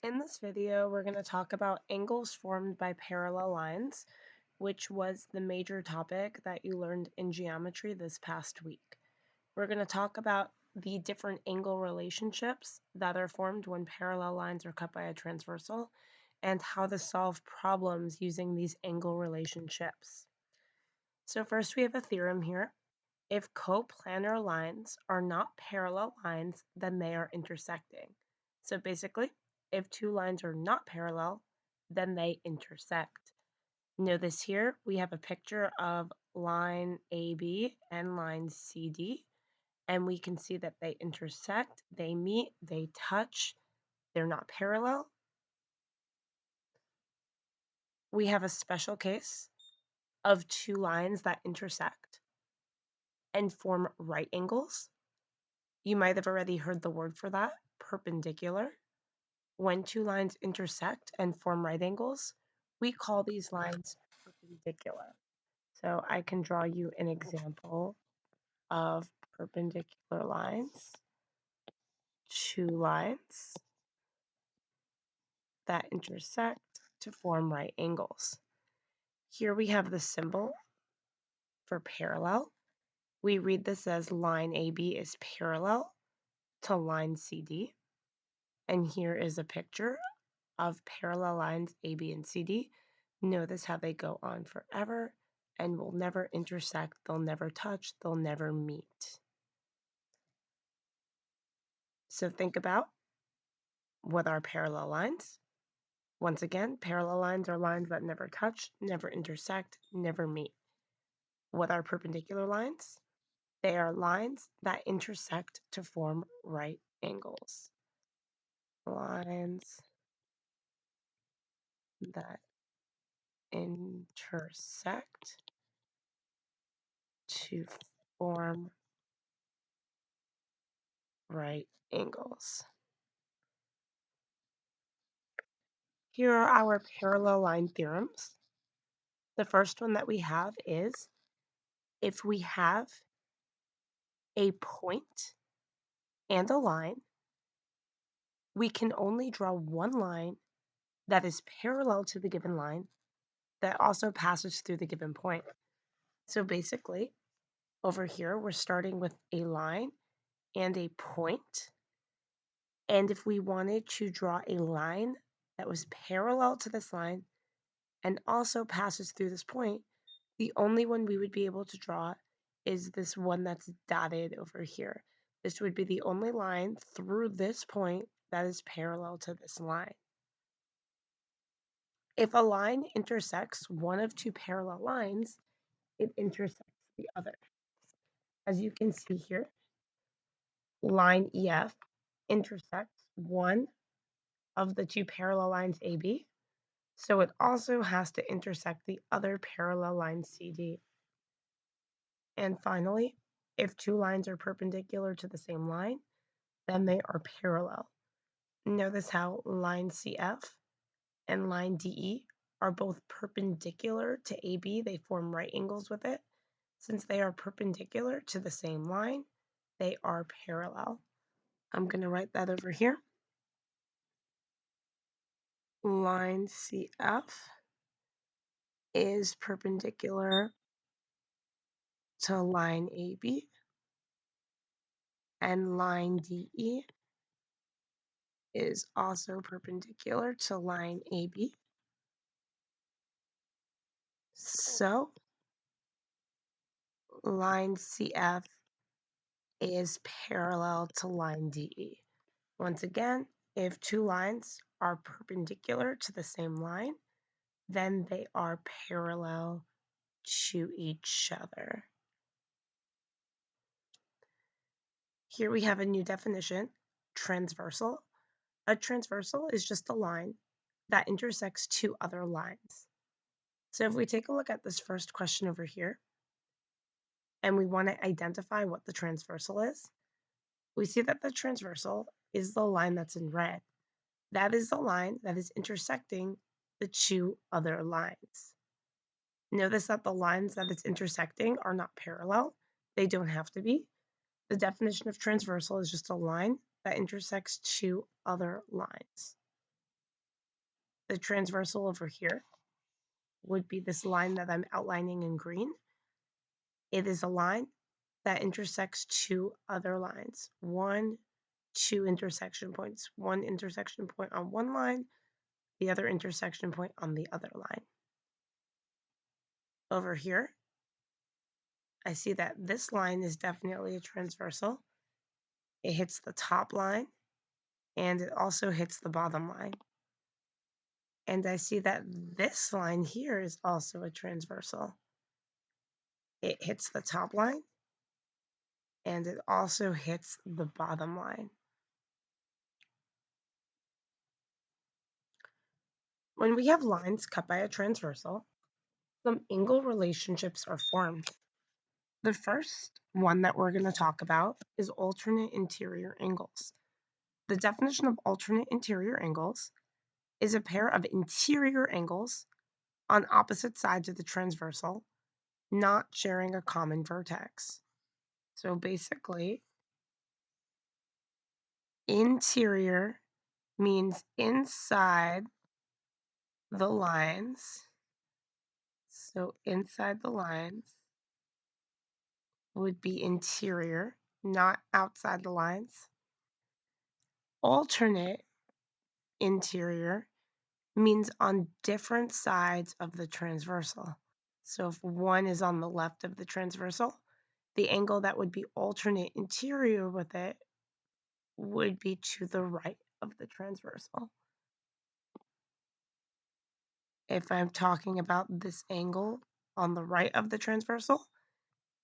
In this video, we're going to talk about angles formed by parallel lines, which was the major topic that you learned in geometry this past week. We're going to talk about the different angle relationships that are formed when parallel lines are cut by a transversal, and how to solve problems using these angle relationships. So first we have a theorem here. If coplanar lines are not parallel lines, then they are intersecting. So basically, if two lines are not parallel, then they intersect. Notice here we have a picture of line AB and line CD, and we can see that they intersect, they meet, they touch, they're not parallel. We have a special case of two lines that intersect and form right angles. You might have already heard the word for that, perpendicular. When two lines intersect and form right angles, we call these lines perpendicular. So I can draw you an example of perpendicular lines, two lines that intersect to form right angles. Here we have the symbol for parallel. We read this as line AB is parallel to line CD. And here is a picture of parallel lines AB and CD. Notice how they go on forever and will never intersect, they'll never touch, they'll never meet. So think about what are parallel lines. Once again, parallel lines are lines that never touch, never intersect, never meet. What are perpendicular lines? They are lines that intersect to form right angles. Lines that intersect to form right angles. Here are our parallel line theorems. The first one that we have is if we have a point and a line, we can only draw one line that is parallel to the given line that also passes through the given point. So basically, over here, we're starting with a line and a point. And if we wanted to draw a line that was parallel to this line and also passes through this point, the only one we would be able to draw is this one that's dotted over here. This would be the only line through this point that is parallel to this line. If a line intersects one of two parallel lines, it intersects the other. As you can see here, line EF intersects one of the two parallel lines AB, so it also has to intersect the other parallel line CD. And finally, if two lines are perpendicular to the same line, then they are parallel. Notice how line CF and line DE are both perpendicular to AB. They form right angles with it. Since they are perpendicular to the same line, they are parallel. I'm going to write that over here. Line CF is perpendicular to line AB, and line DE is also perpendicular to line AB. So line CF is parallel to line DE. Once again, if two lines are perpendicular to the same line, then they are parallel to each other. Here we have a new definition, transversal. A transversal is just a line that intersects two other lines. So if we take a look at this first question over here, and we want to identify what the transversal is, we see that the transversal is the line that's in red. That is the line that is intersecting the two other lines. Notice that the lines that it's intersecting are not parallel. They don't have to be. The definition of transversal is just a line that intersects two other lines. The transversal over here would be this line that I'm outlining in green. It is a line that intersects two other lines. Two intersection points. One intersection point on one line, the other intersection point on the other line. Over here, I see that this line is definitely a transversal. It hits the top line and it also hits the bottom line. And I see that this line here is also a transversal. It hits the top line and it also hits the bottom line. When we have lines cut by a transversal, some angle relationships are formed. The first one that we're going to talk about is alternate interior angles. The definition of alternate interior angles is a pair of interior angles on opposite sides of the transversal, not sharing a common vertex. So basically, interior means inside the lines. So inside the lines would be interior, not outside the lines. Alternate interior means on different sides of the transversal. So if one is on the left of the transversal, the angle that would be alternate interior with it would be to the right of the transversal. If I'm talking about this angle on the right of the transversal,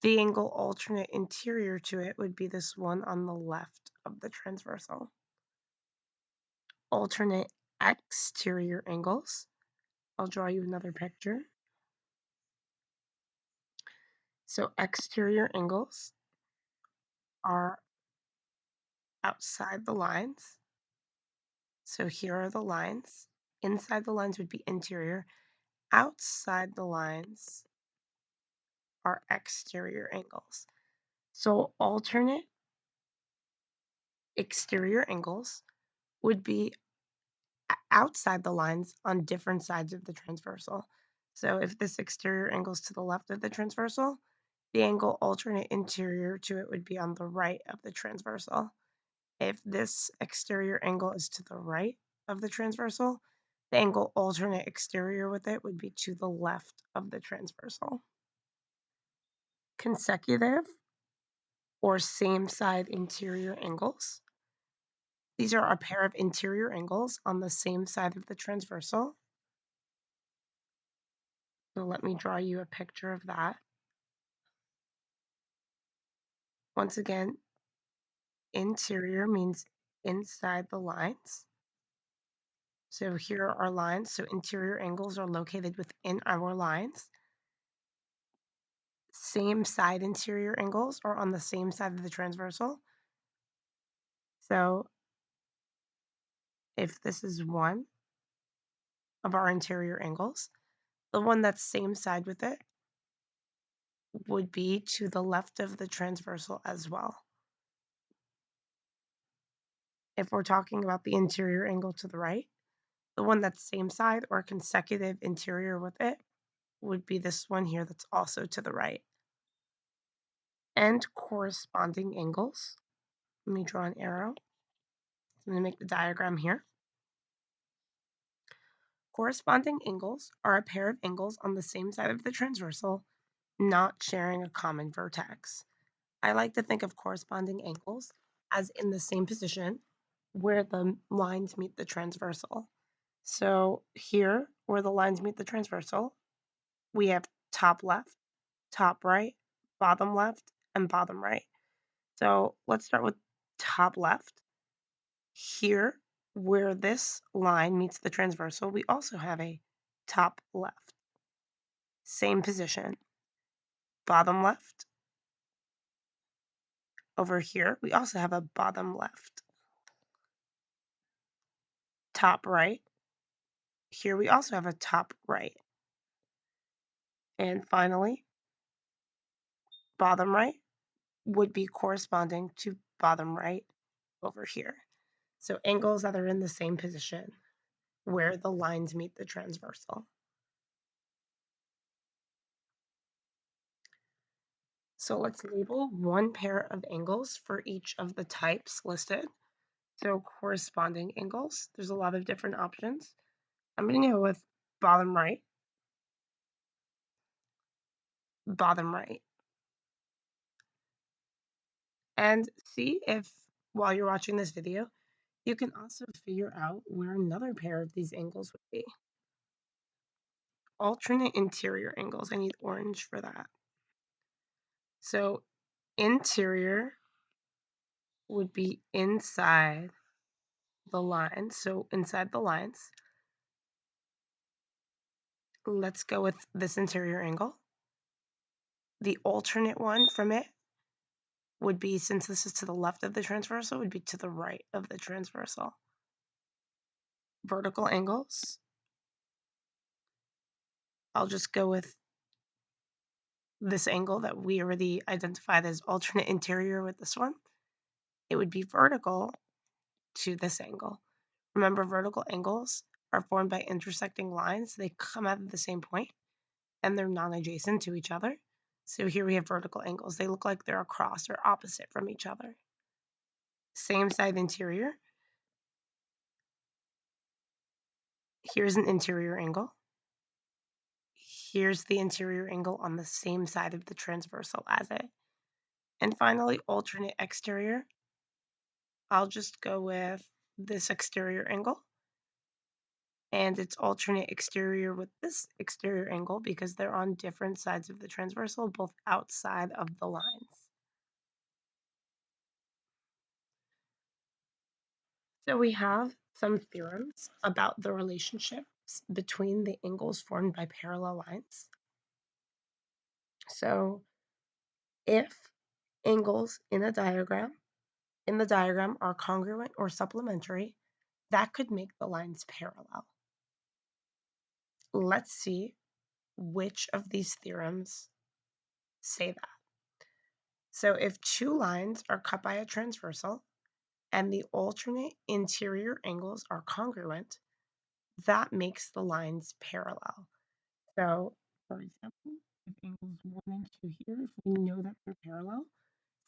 the angle alternate interior to it would be this one on the left of the transversal. Alternate exterior angles. I'll draw you another picture. So exterior angles are outside the lines. So here are the lines. Inside the lines would be interior. Outside the lines are exterior angles. So alternate exterior angles would be outside the lines on different sides of the transversal. So if this exterior angle is to the left of the transversal, the angle alternate interior to it would be on the right of the transversal. If this exterior angle is to the right of the transversal, the angle alternate exterior with it would be to the left of the transversal. Consecutive or same side interior angles. These are a pair of interior angles on the same side of the transversal. So let me draw you a picture of that. Once again, interior means inside the lines. So here are our lines. So interior angles are located within our lines. Same side interior angles are on the same side of the transversal. So if this is one of our interior angles, the one that's same side with it would be to the left of the transversal as well. If we're talking about the interior angle to the right, the one that's same side or consecutive interior with it would be this one here that's also to the right. And corresponding angles. Let me draw an arrow. I'm going to make the diagram here. Corresponding angles are a pair of angles on the same side of the transversal, not sharing a common vertex. I like to think of corresponding angles as in the same position where the lines meet the transversal. So here, where the lines meet the transversal, we have top left, top right, bottom left, and bottom right. So let's start with top left. Here, where this line meets the transversal, we also have a top left. Same position. Bottom left. Over here, we also have a bottom left. Top right. Here we also have a top right. And finally, bottom right would be corresponding to bottom right over here. So angles that are in the same position. where the lines meet the transversal. So let's label one pair of angles for each of the types listed. So corresponding angles, there's a lot of different options. I'm going to go with bottom right, bottom right. And see if while you're watching this video, you can also figure out where another pair of these angles would be. Alternate interior angles. I need orange for that. So interior would be inside the lines. So inside the lines, let's go with this interior angle. The alternate one from it would be, since this is to the left of the transversal, would be to the right of the transversal. Vertical angles, I'll just go with this angle that we already identified as alternate interior with this one. It would be vertical to this angle. Remember, vertical angles are formed by intersecting lines. They come out of the same point and they're non-adjacent to each other. So here we have vertical angles. They look like they're across or opposite from each other. Same side interior. Here's an interior angle. Here's the interior angle on the same side of the transversal as it. And finally, alternate exterior. I'll just go with this exterior angle. And it's alternate exterior with this exterior angle because they're on different sides of the transversal, both outside of the lines. So we have some theorems about the relationships between the angles formed by parallel lines. So if angles in the diagram are congruent or supplementary, that could make the lines parallel. Let's see which of these theorems say that. So if two lines are cut by a transversal and the alternate interior angles are congruent, that makes the lines parallel. So, for example, if angles 1 and 2 here, if we know that they're parallel,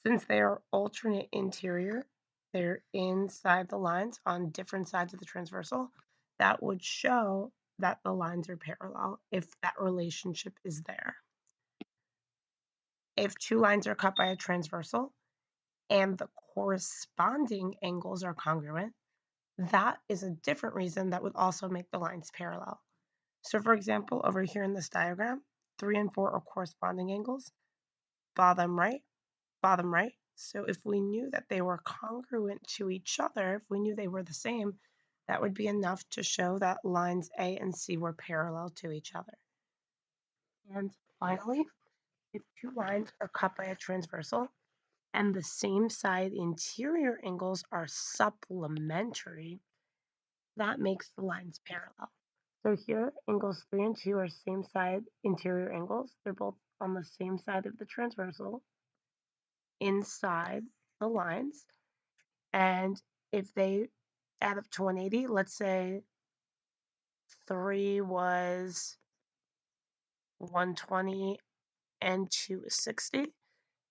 since they are alternate interior, they're inside the lines on different sides of the transversal, that would show that the lines are parallel if that relationship is there. If two lines are cut by a transversal and the corresponding angles are congruent, that is a different reason that would also make the lines parallel. So for example, over here in this diagram, 3 and 4 are corresponding angles, bottom right, bottom right. So if we knew that they were congruent to each other, if we knew they were the same, that would be enough to show that lines A and C were parallel to each other. And finally, if two lines are cut by a transversal and the same side interior angles are supplementary, that makes the lines parallel. So here, angles 3 and 2 are same side interior angles. They're both on the same side of the transversal inside the lines. And if they add up to 180, let's say 3 was 120 and 2 is 60.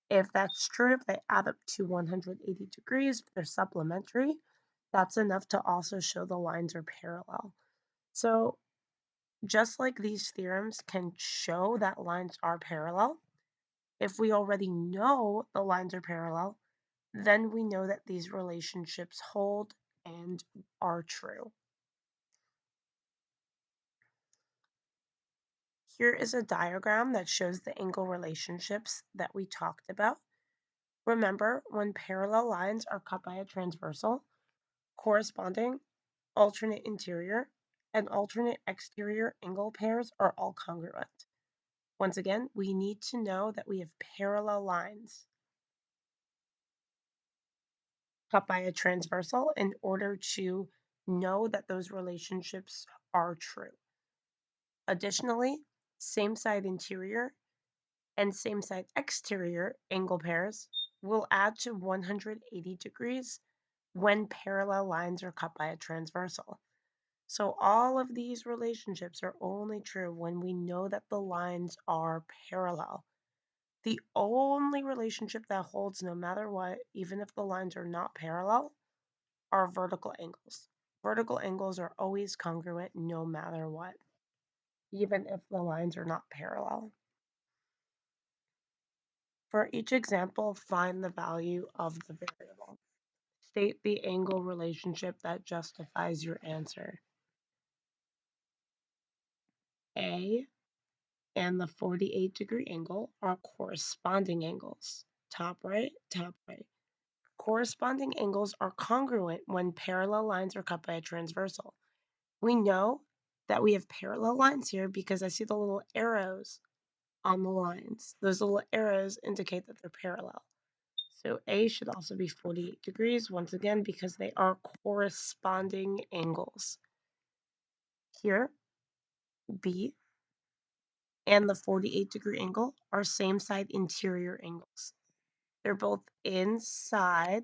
If that's true, if they add up to 180 degrees, if they're supplementary, that's enough to also show the lines are parallel. So just like these theorems can show that lines are parallel, if we already know the lines are parallel, then we know that these relationships hold and are true. Here is a diagram that shows the angle relationships that we talked about. Remember, when parallel lines are cut by a transversal, corresponding alternate interior and alternate exterior angle pairs are all congruent. Once again, we need to know that we have parallel lines cut by a transversal in order to know that those relationships are true. Additionally, same side interior and same side exterior angle pairs will add to 180 degrees when parallel lines are cut by a transversal. So all of these relationships are only true when we know that the lines are parallel. The only relationship that holds no matter what, even if the lines are not parallel, are vertical angles. Vertical angles are always congruent no matter what, even if the lines are not parallel. For each example, find the value of the variable. State the angle relationship that justifies your answer. A and the 48-degree angle are corresponding angles. Top right, top right. Corresponding angles are congruent when parallel lines are cut by a transversal. We know that we have parallel lines here because I see the little arrows on the lines. Those little arrows indicate that they're parallel. So A should also be 48 degrees, once again, because they are corresponding angles. Here, B and the 48-degree angle are same side interior angles. They're both inside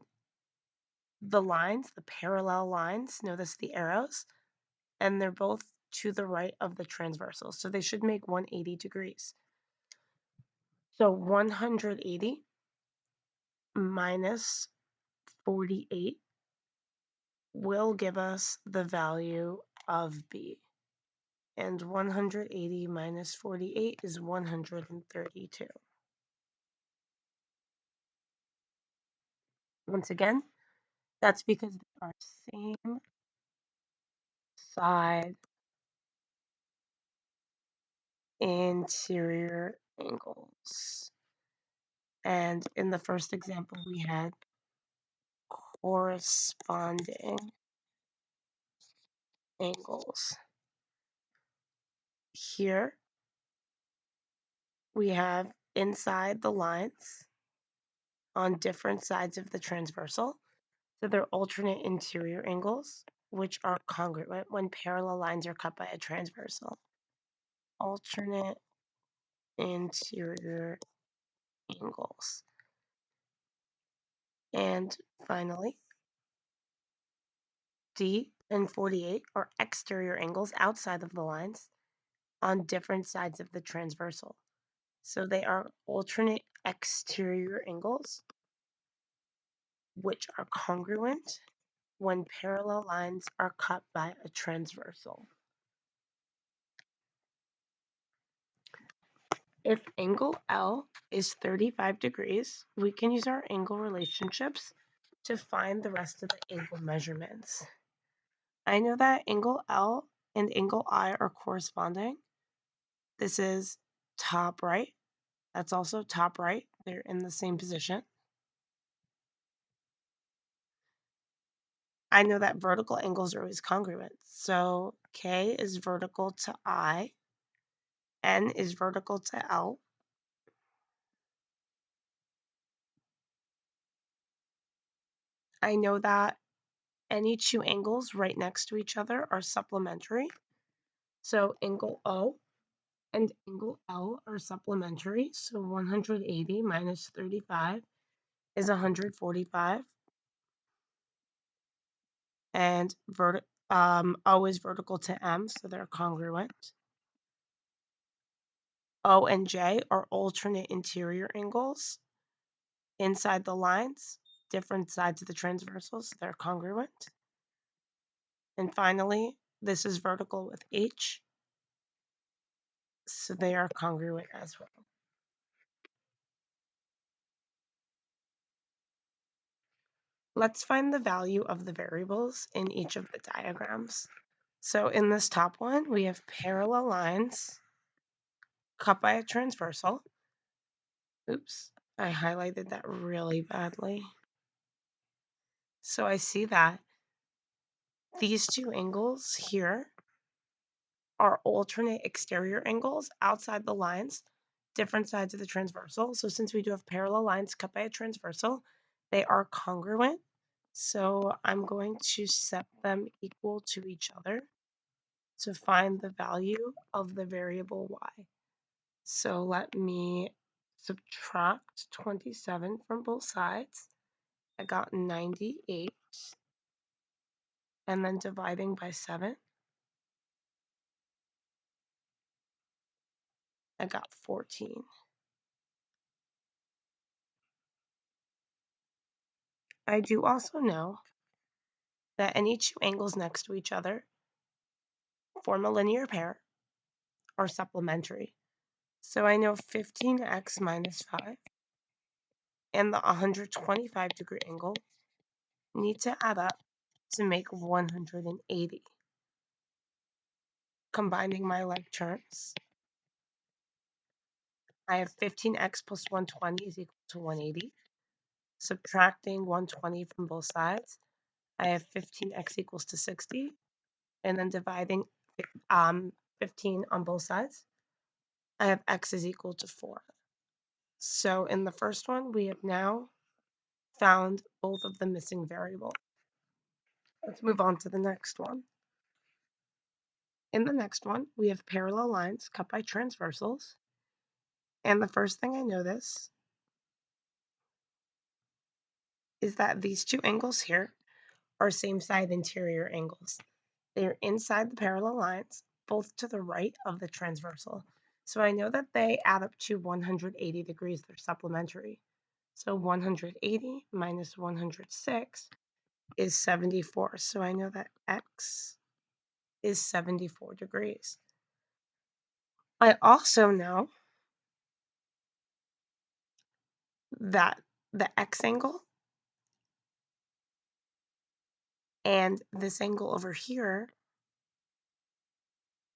the lines, the parallel lines. Notice the arrows, and they're both to the right of the transversal. So they should make 180 degrees. So 180 minus 48 will give us the value of B. And 180 minus 48 is 132. Once again, that's because they are same side interior angles. And in the first example, we had corresponding angles. Here, we have inside the lines on different sides of the transversal. So they're alternate interior angles, which are congruent when parallel lines are cut by a transversal. Alternate interior angles. And finally, D and 48 are exterior angles outside of the lines on different sides of the transversal. So they are alternate exterior angles, which are congruent when parallel lines are cut by a transversal. If angle L is 35 degrees, we can use our angle relationships to find the rest of the angle measurements. I know that angle L and angle I are corresponding. This is top right. That's also top right. They're in the same position. I know that vertical angles are always congruent. So K is vertical to I, N is vertical to L. I know that any two angles right next to each other are supplementary. So angle O and angle L are supplementary. So 180 minus 35 is 145. And O is vertical to M, so they're congruent. O and J are alternate interior angles inside the lines, different sides of the transversals, so they're congruent. And finally, this is vertical with H, so they are congruent as well. Let's find the value of the variables in each of the diagrams. So in this top one, we have parallel lines cut by a transversal. Oops, I highlighted that really badly. So I see that these two angles here are alternate exterior angles outside the lines, different sides of the transversal. So since we do have parallel lines cut by a transversal, they are congruent. So I'm going to set them equal to each other to find the value of the variable y. So let me subtract 27 from both sides. I got 98, and then dividing by 7. I got 14. I do also know that any two angles next to each other form a linear pair or supplementary. So I know 15x minus 5 and the 125-degree angle need to add up to make 180. Combining my like terms, I have 15x plus 120 is equal to 180. Subtracting 120 from both sides, I have 15x equals to 60. And then dividing 15 on both sides, I have x is equal to 4. So in the first one, we have now found both of the missing variables. Let's move on to the next one. In the next one, we have parallel lines cut by transversals. And the first thing I notice is that these two angles here are same side interior angles. They're inside the parallel lines, both to the right of the transversal. So I know that they add up to 180 degrees. They're supplementary. So 180 minus 106 is 74. So I know that x is 74 degrees. I also know that the x angle and this angle over here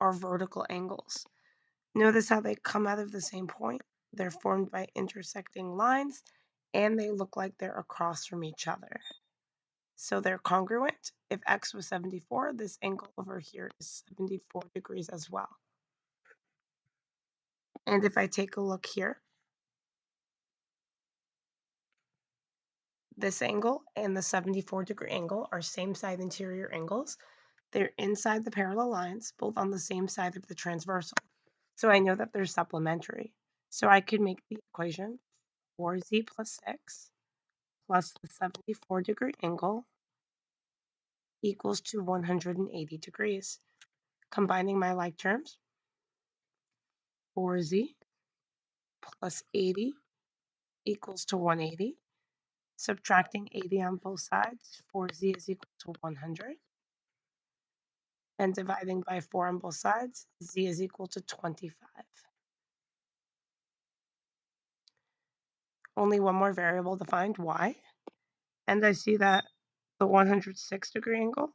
are vertical angles. Notice how they come out of the same point? They're formed by intersecting lines and they look like they're across from each other. So they're congruent. If x was 74, this angle over here is 74 degrees as well. And if I take a look here, this angle and the 74-degree angle are same side interior angles. They're inside the parallel lines, both on the same side of the transversal. So I know that they're supplementary. So I could make the equation 4z plus 6 plus the 74-degree angle equals to 180 degrees. Combining my like terms, 4z plus 80 equals to 180. Subtracting 80 on both sides, 4z is equal to 100. And dividing by 4 on both sides, z is equal to 25. Only one more variable to find, y. And I see that the 106-degree angle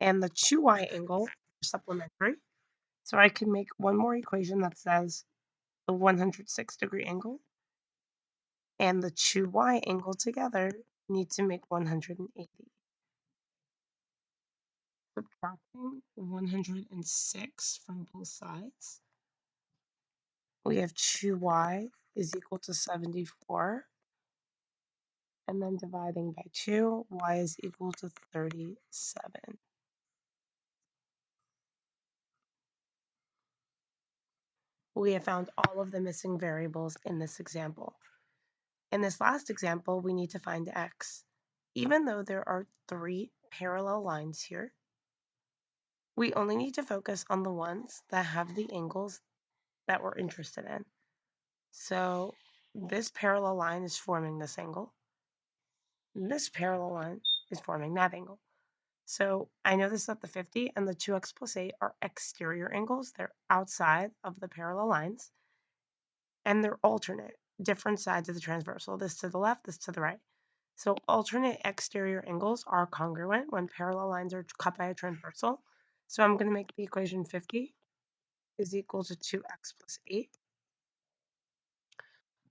and the 2y angle are supplementary. So I can make one more equation that says the 106-degree angle and the 2y angle together need to make 180. Subtracting 106 from both sides, we have 2y is equal to 74. And then dividing by 2, y is equal to 37. We have found all of the missing variables in this example. In this last example, we need to find x. Even though there are 3 parallel lines here, we only need to focus on the ones that have the angles that we're interested in. So this parallel line is forming this angle. This parallel line is forming that angle. So I notice that the 50 and the 2x plus 8 are exterior angles. They're outside of the parallel lines. And they're alternate, different sides of the transversal. This to the left, this to the right. So alternate exterior angles are congruent when parallel lines are cut by a transversal. So I'm going to make the equation 50 is equal to 2x plus 8.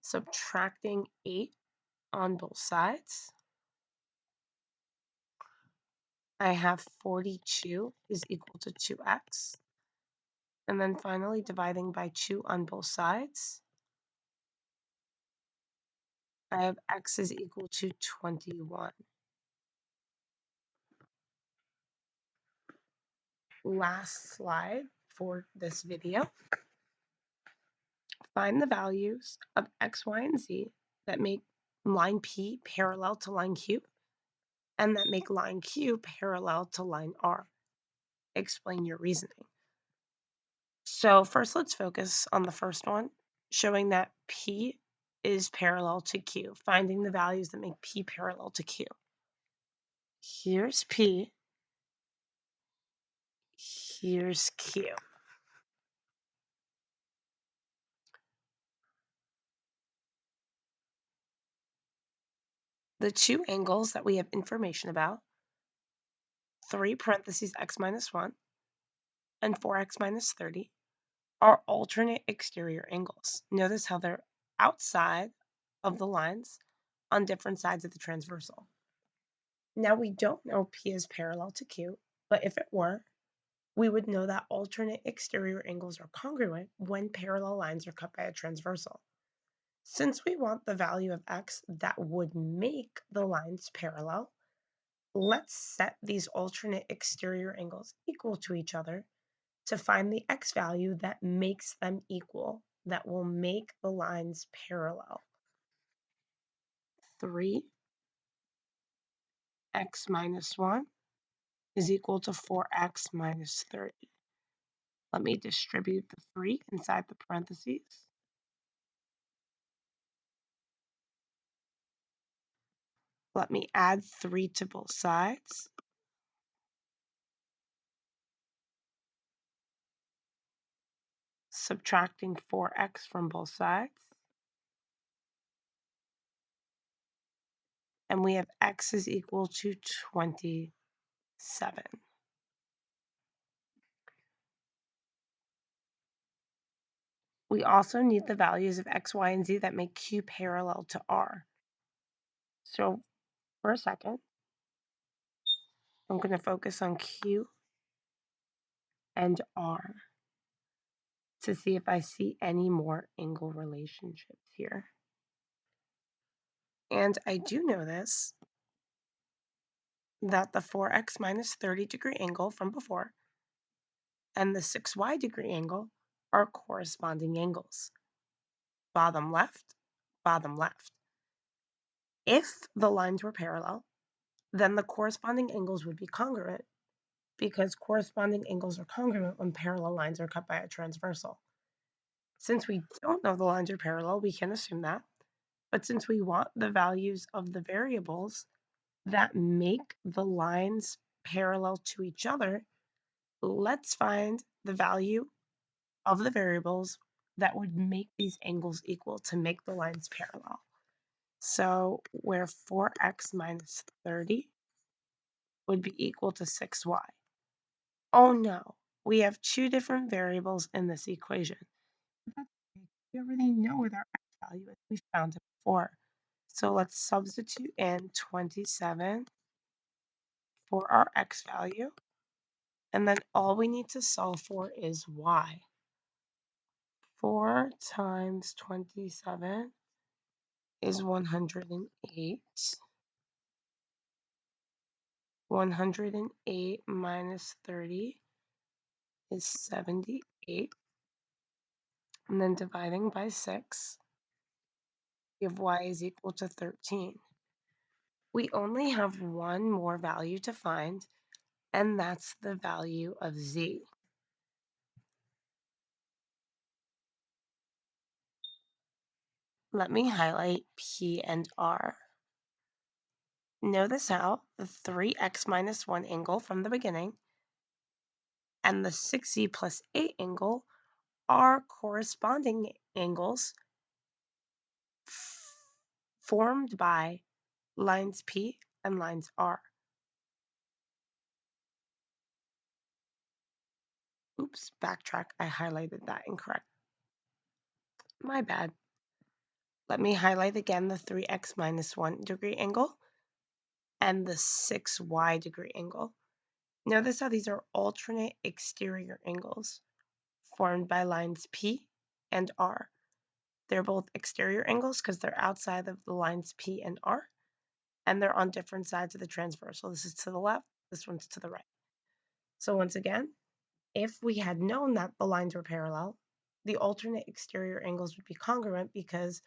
Subtracting 8 on both sides, I have 42 is equal to 2x. And then finally dividing by 2 on both sides, I have x is equal to 21. Last slide for this video. Find the values of x, y, and z that make line P parallel to line Q and that make line Q parallel to line R. Explain your reasoning. So first, let's focus on the first one, showing that P is parallel to Q, finding the values that make P parallel to Q. Here's P, here's Q. The two angles that we have information about, 3 parentheses x minus 1 and 4x minus 30, are alternate exterior angles. Notice how they're outside of the lines on different sides of the transversal. Now we don't know P is parallel to Q, but if it were, we would know that alternate exterior angles are congruent when parallel lines are cut by a transversal. Since we want the value of x that would make the lines parallel, let's set these alternate exterior angles equal to each other to find the x value that makes them equal, that will make the lines parallel. 3x minus 1 is equal to 4x minus 30. Let me distribute the 3 inside the parentheses. Let me add 3 to both sides. Subtracting 4x from both sides. And we have x is equal to 27. We also need the values of x, y, and z that make Q parallel to R. So for a second, I'm going to focus on Q and R to see if I see any more angle relationships here. And I do notice that the 4x minus 30-degree angle from before and the 6y degree angle are corresponding angles. Bottom left, bottom left. If the lines were parallel, then the corresponding angles would be congruent because corresponding angles are congruent when parallel lines are cut by a transversal. Since we don't know the lines are parallel, we can assume that. But since we want the values of the variables that make the lines parallel to each other, let's find the value of the variables that would make these angles equal to make the lines parallel. So where 4x minus 30 would be equal to 6y. Oh no, we have two different variables in this equation. That's okay. We already know what our x value is. We found it before. So let's substitute in 27 for our x value. And then all we need to solve for is y. 4 times 27 is 108. 108 minus 30 is 78. And then dividing by 6, we have y is equal to 13. We only have one more value to find, and that's the value of z. Let me highlight P and R. Notice how the 3x minus 1 angle from the beginning and the 6z plus 8 angle are corresponding angles formed by lines P and lines R. Oops, backtrack, I highlighted that incorrect. My bad. Let me highlight again the 3x minus 1 degree angle and the 6y degree angle. Notice how these are alternate exterior angles formed by lines P and R. They're both exterior angles because they're outside of the lines P and R, and they're on different sides of the transversal. This is to the left, this one's to the right. So once again, if we had known that the lines were parallel, the alternate exterior angles would be congruent because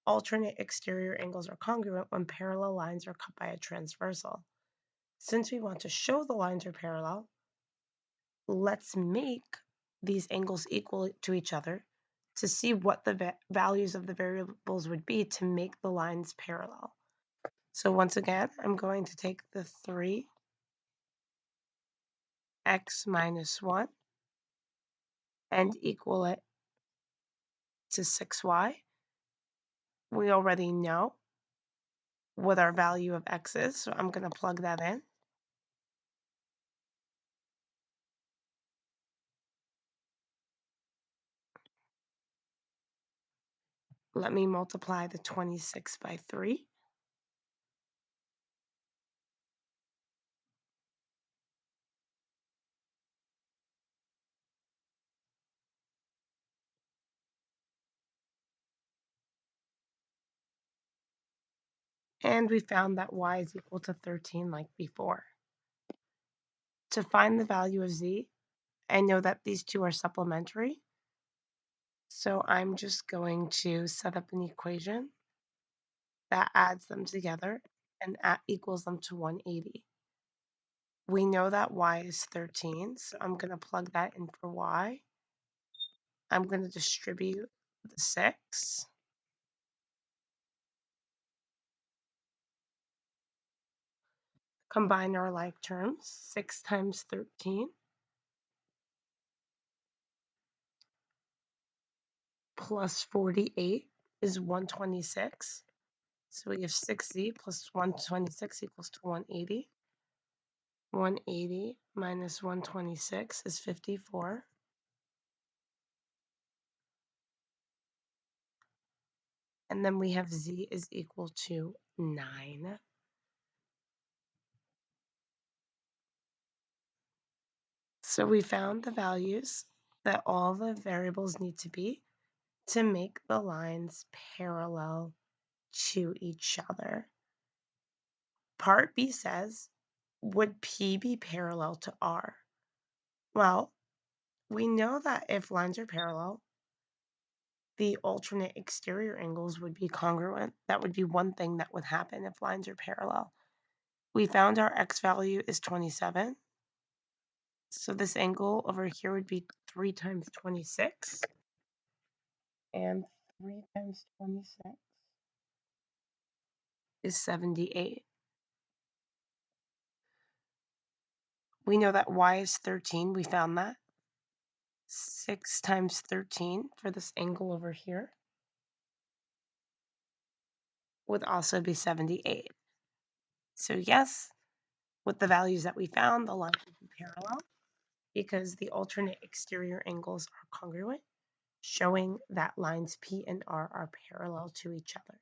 alternate exterior angles are congruent when parallel lines are cut by a transversal. Since we want to show the lines are parallel, let's make these angles equal to each other to see what the values of the variables would be to make the lines parallel. So once again, I'm going to take the 3x minus 1 and equal it to 6y. We already know what our value of x is, so I'm going to plug that in. Let me multiply the 26 by 3. And we found that y is equal to 13 like before. To find the value of z, I know that these two are supplementary, so I'm just going to set up an equation that adds them together and equals them to 180. We know that y is 13, so I'm going to plug that in for y. I'm going to distribute the 6. Combine our like terms. 6 times 13 plus 48 is 126. So we have 6z plus 126 equals to 180. 180 minus 126 is 54. And then we have z is equal to 9. So we found the values that all the variables need to be to make the lines parallel to each other. Part B says, would P be parallel to R? Well, we know that if lines are parallel, the alternate exterior angles would be congruent. That would be one thing that would happen if lines are parallel. We found our x value is 27. So this angle over here would be 3 times 26. And 3 times 26 is 78. We know that y is 13. We found that. 6 times 13 for this angle over here would also be 78. So yes, with the values that we found, the lines would be parallel because the alternate exterior angles are congruent, showing that lines P and R are parallel to each other.